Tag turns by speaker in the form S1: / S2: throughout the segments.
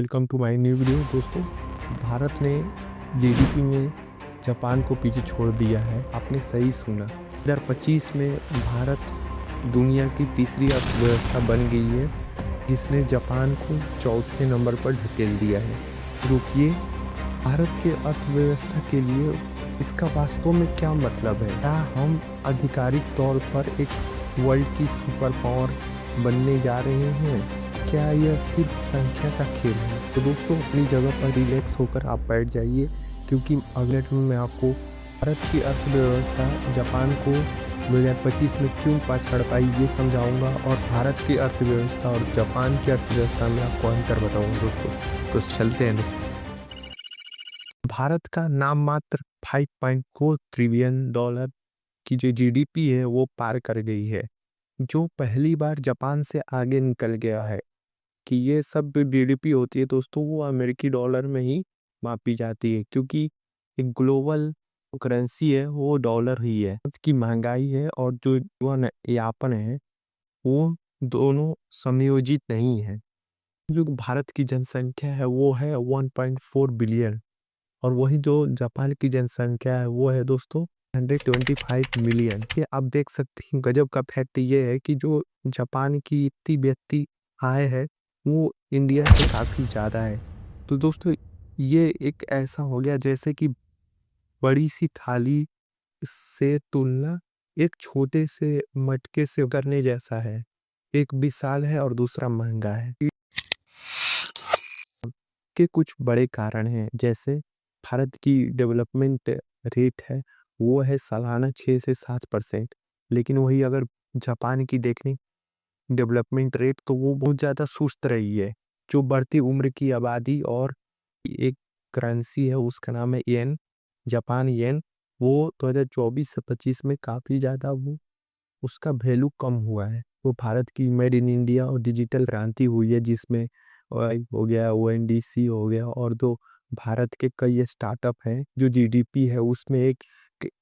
S1: Welcome to my new video. दोस्तों, भारत ने GDP में जापान को पीछे छोड़ दिया है। आपने सही सुना, 2025 में भारत दुनिया की तीसरी अर्थव्यवस्था बन गई है, जिसने जापान को चौथे नंबर पर ढकेल दिया है। रुकिए, भारत के अर्थव्यवस्था के लिए इसका वास्तव में क्या मतलब है? क्या हम आधिकारिक तौर पर एक वर्ल्ड की सुपर पावर बनने जा रहे हैं? क्या यह सिर्फ संख्या का खेल है? तो दोस्तों, अपनी जगह पर रिलैक्स होकर आप बैठ जाइए, क्योंकि अगले में मैं आपको भारत की अर्थव्यवस्था जापान को 2025 में क्यों पछाड़ पाई ये समझाऊंगा, और भारत की अर्थव्यवस्था और जापान की अर्थव्यवस्था में आपको अंतर बताऊंगा। दोस्तों, तो चलते हैं। भारत का नाम मात्र 5.4 ट्रिलियन डॉलर की जो जीडीपी है वो पार कर गई है, जो पहली बार जापान से आगे निकल गया है। कि ये सब जीडीपी होती है दोस्तों, वो अमेरिकी डॉलर में ही मापी जाती है, क्योंकि एक ग्लोबल करेंसी है वो डॉलर ही है। की महंगाई है और जो जीवन यापन है वो दोनों समयोजित नहीं है। जो भारत की जनसंख्या है वो है 1.4 बिलियन, और वही जो जापान की जनसंख्या है वो है दोस्तों 125 मिलियन। ये आप देख सकते हैं, गजब का फैक्ट ये है कि जो जापान की इतनी व्यक्ति आय है वो इंडिया से काफ़ी ज़्यादा है। तो दोस्तों, ये एक ऐसा हो गया जैसे कि बड़ी सी थाली से तुलना एक छोटे से मटके से करने जैसा है। एक विशाल है और दूसरा महंगा है। के कुछ बड़े कारण हैं, जैसे भारत की डेवलपमेंट रेट है वो है सालाना 6 से 7%, लेकिन वही अगर जापान की देखें डेवलपमेंट रेट तो वो बहुत ज़्यादा सुस्त रही है। जो बढ़ती उम्र की आबादी और एक करेंसी है उसका नाम है येन, जापान येन, वो 2024 से 25 में काफ़ी ज़्यादा वो उसका वैल्यू कम हुआ है। वो भारत की मेड इन इंडिया और डिजिटल क्रांति हुई है, जिसमें हो गया, ओएनडीसी हो गया, और जो भारत के कई स्टार्टअप हैं, जो जीडीपी है उसमें एक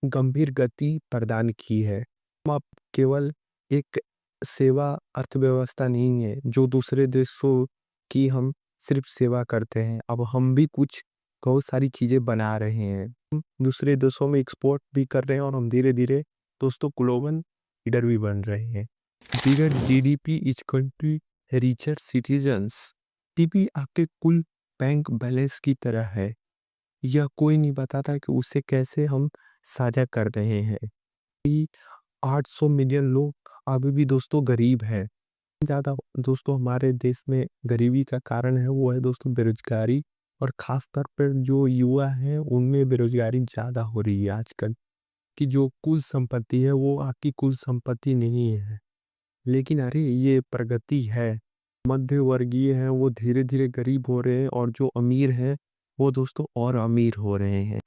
S1: गंभीर गति प्रदान की है। हम अब केवल एक सेवा अर्थव्यवस्था नहीं है जो दूसरे देशों की हम सिर्फ सेवा करते हैं, अब हम भी कुछ बहुत सारी चीज़ें बना रहे हैं। हम दूसरे देशों में एक्सपोर्ट भी कर रहे हैं, और हम धीरे धीरे दोस्तों ग्लोबल लीडर भी बन रहे हैं। Bigger GDP each country richer citizens. टीपी आपके कुल बैंक बैलेंस की तरह है, यह कोई नहीं बताता कि उसे कैसे हम साझा कर रहे हैं। 800 मिलियन लोग अभी भी दोस्तों गरीब है। ज़्यादा दोस्तों हमारे देश में गरीबी का कारण है वो है दोस्तों बेरोजगारी, और खास तौर पर जो युवा हैं उनमें बेरोजगारी ज़्यादा हो रही है आजकल। कि जो कुल संपत्ति है वो आपकी कुल संपत्ति नहीं है, लेकिन अरे ये प्रगति है। मध्य वर्गीय हैं वो धीरे धीरे गरीब हो रहे हैं, और जो अमीर हैं वो दोस्तों और अमीर हो रहे हैं।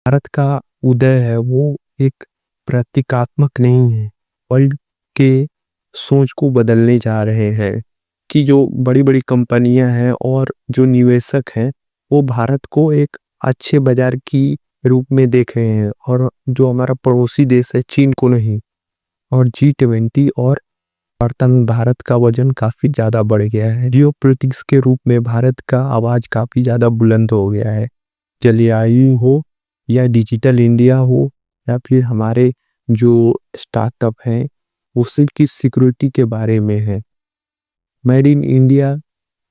S1: भारत का उदय है वो एक प्रतीकात्मक नहीं है, वर्ल्ड के सोच को बदलने जा रहे हैं। कि जो बड़ी बड़ी कंपनियां हैं और जो निवेशक हैं वो भारत को एक अच्छे बाजार की रूप में देख रहे हैं, और जो हमारा पड़ोसी देश है चीन को नहीं। और G20 और वर्तमान भारत का वजन काफी ज्यादा बढ़ गया है। जियोपॉलिटिक्स के रूप में भारत का आवाज काफी ज्यादा बुलंद हो गया है। जलवायु हो या डिजिटल इंडिया हो या फिर हमारे जो स्टार्टअप हैं उसकी सिक्योरिटी के बारे में है। मेड इन इंडिया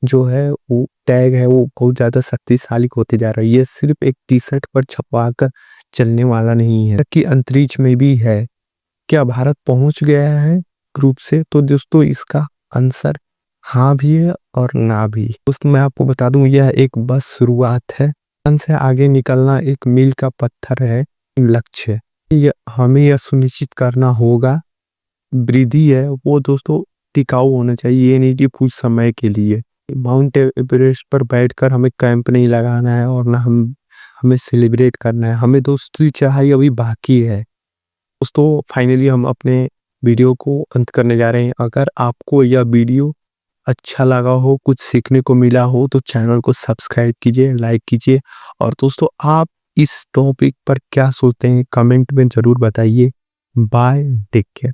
S1: जो है वो टैग है वो बहुत ज़्यादा शक्तिशाली होते जा रहा है। ये सिर्फ एक टी शर्ट पर छपवा कर चलने वाला नहीं है, कि अंतरिक्ष में भी है। क्या भारत पहुंच गया है ग्रुप से? तो दोस्तों इसका आंसर हाँ भी है और ना भी। दोस्तों मैं आपको बता दूं, यह एक बस शुरुआत है। से आगे निकलना एक मील का पत्थर है, लक्ष्य है। ये हमें यह सुनिश्चित करना होगा वृद्धि है वो दोस्तों टिकाऊ होना चाहिए, ये नहीं कि कुछ समय के लिए। माउंट एवरेस्ट पर बैठकर हमें कैंप नहीं लगाना है, और ना हमें सेलिब्रेट करना है। हमें दोस्ती चढ़ाई अभी बाकी है। दोस्तों फाइनली हम अपने वीडियो को अंत करने जा रहे हैं। अगर आपको यह वीडियो अच्छा लगा हो, कुछ सीखने को मिला हो, तो चैनल को सब्सक्राइब कीजिए, लाइक कीजिए। और दोस्तों आप इस टॉपिक पर क्या सोचते हैं कमेंट में जरूर बताइए। Bye, take care.